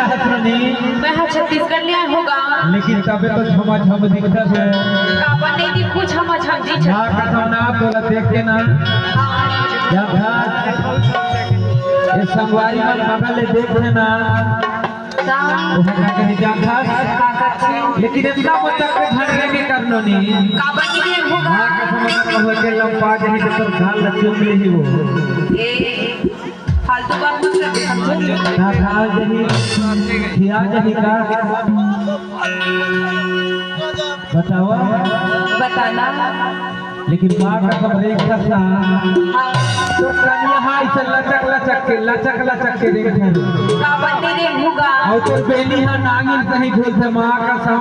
चाहत नहीं। मैं हाँ छत्तीसगढ़ ले आया होगा, लेकिन तबे तो झमा झम दिखता है। काबर नहीं दिखो छमा छम जी छत। हाँ कसम ना तोला देख के ना क्या था ये संगवारी मन बगल देख ना कहीं जा था। लेकिन इतना बच्चा के झगड़े के करनो नहीं। काबर नहीं होगा। हाँ कसम हो के लंपा जही के पर खाल लचुम ले ही वो ए फालतू बात मत कर समझो। ना खाल जही खिया जही का बतावा बताना। लेकिन माँ का सब रेखा था तो कन्या हाय से लचक के देख है। काबर नहीं होगा। और तो बेली है नागिन कहीं झूल से माँ का सम।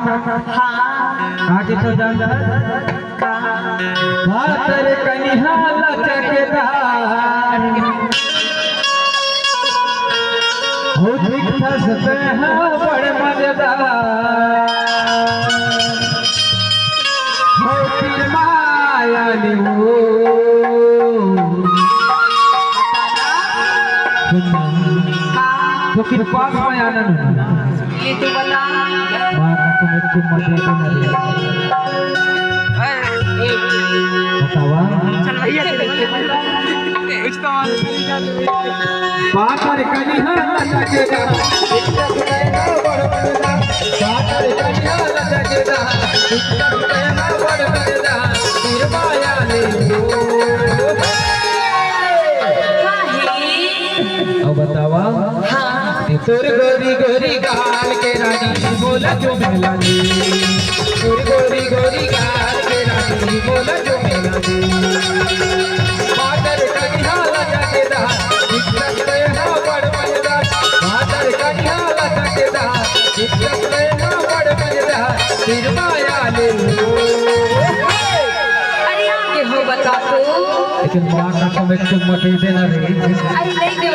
हाँ आगे तो जान जा हाँ तेरे कन्या लचकदार हो दिखता सते हैं बड़े मजेदार हो फिर माया ले तो फिर पास में आना नहीं। ये तो बता। माँ का तो मेरे को मजे नहीं बतावा बात रे कनी है लचकेदा बात रे कनी है लचकेदा बड़ मजेदा फिर माया ले अब बतावा। हाँ तोर गोरी गोरी गाल के रानी बोला जो मेला दी तोर गोरी गोरी गाल के रानी बोला जो मेला दी मातर कनिहाला जगेदा दिक्कत रे ना बड़ मजेदार मातर कनिहाला जगेदा दिक्कत रे ना बड़ मजेदार फिर माया ले अरे आगे हो बता तो। लेकिन माँ का समय तुम मटे देना रे। अरे नहीं